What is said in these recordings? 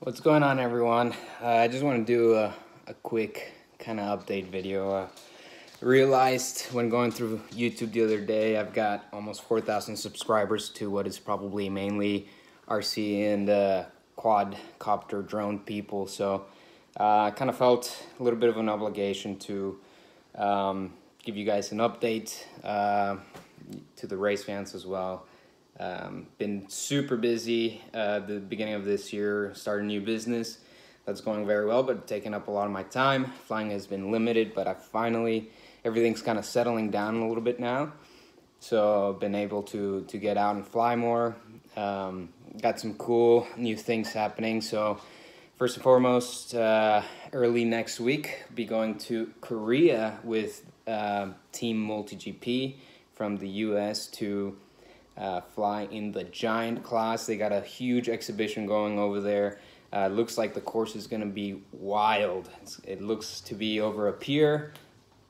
What's going on, everyone? I just want to do a quick kind of update video. Realized when going through YouTube the other day, I've got almost 4,000 subscribers to what is probably mainly RC and quadcopter drone people. So I kind of felt a little bit of an obligation to give you guys an update, to the race fans as well. Been super busy the beginning of this year, started a new business that's going very well, but taking up a lot of my time. Flying has been limited, but everything's kind of settling down a little bit now. So I've been able to get out and fly more. Got some cool new things happening. So first and foremost, early next week, I'll be going to Korea with Team MultiGP from the US to fly in the giant class. They got a huge exhibition going over there. Looks like the course is going to be wild. It looks to be over a pier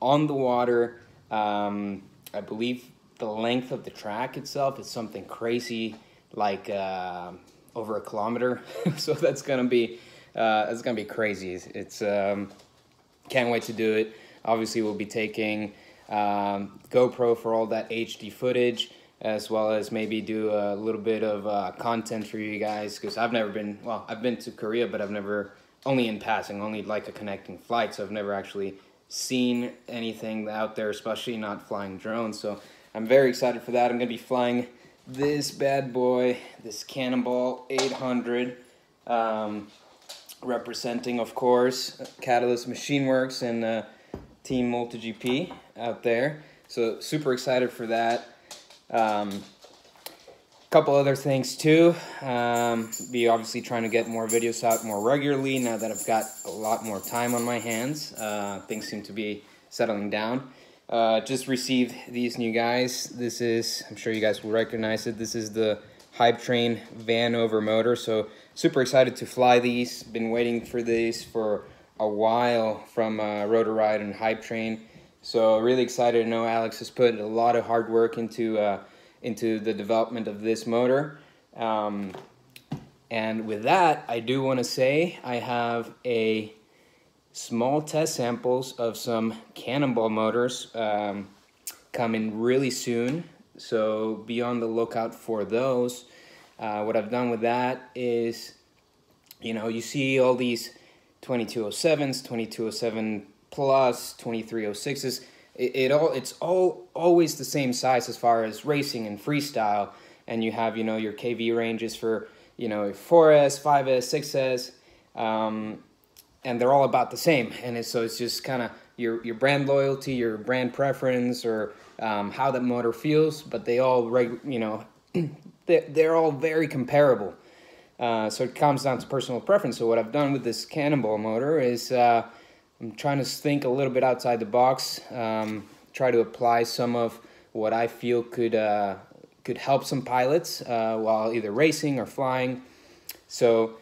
on the water. I believe the length of the track itself is something crazy, like over a kilometer. So that's gonna be crazy. It's can't wait to do it. Obviously, we'll be taking GoPro for all that HD footage, as well as maybe do a little bit of content for you guys, because I've been to Korea, but I've never, only in passing, only like a connecting flight, so I've never actually seen anything out there, especially not flying drones. So I'm very excited for that. I'm going to be flying this bad boy, this Cannoball 800, representing, of course, Catalyst Machine Works and Team MultiGP out there. So super excited for that. Couple other things too. Be obviously trying to get more videos out more regularly now that I've got a lot more time on my hands. Things seem to be settling down. Just received these new guys. This is, I'm sure you guys will recognize it, this is the Hype Train Vanover motor. So super excited to fly these. Been waiting for these for a while from Rotor Ride and Hype Train. So really excited. I know Alex has put a lot of hard work into the development of this motor. And with that, I do want to say I have a small test samples of some Cannonball motors coming really soon. So be on the lookout for those. What I've done with that is, you see all these 2207s, 2207 plus, 2306s. It's always the same size as far as racing and freestyle, and you have your KV ranges for 4S, 5S, 6S, and they're all about the same. And so it's just kind of your brand loyalty, your brand preference, or how that motor feels. But they all they're all very comparable. So it comes down to personal preference. So what I've done with this Cannonball motor is I'm trying to think a little bit outside the box, try to apply some of what I feel could help some pilots while either racing or flying. So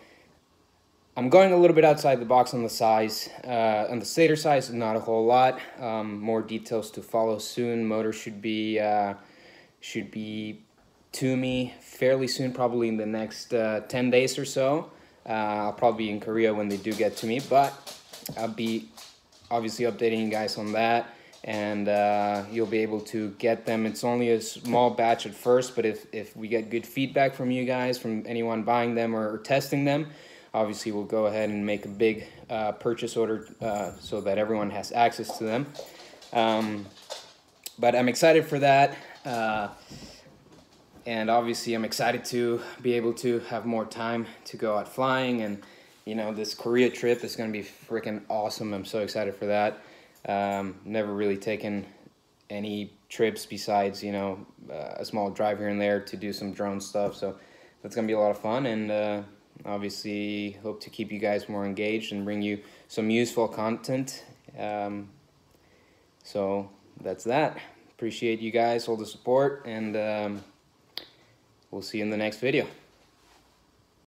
I'm going a little bit outside the box on the size. On the stator size, not a whole lot. More details to follow soon. Motor should be to me fairly soon, probably in the next 10 days or so. I'll probably be in Korea when they do get to me, but I'll be obviously updating you guys on that, and you'll be able to get them. It's only a small batch at first, but if we get good feedback from you guys, from anyone buying them or testing them, obviously we'll go ahead and make a big purchase order so that everyone has access to them. But I'm excited for that. And obviously I'm excited to be able to have more time to go out flying, and this Korea trip is going to be freaking awesome. I'm so excited for that. Never really taken any trips besides, a small drive here and there to do some drone stuff. So that's going to be a lot of fun, and obviously hope to keep you guys more engaged and bring you some useful content. So that's that. Appreciate you guys, all the support, and we'll see you in the next video.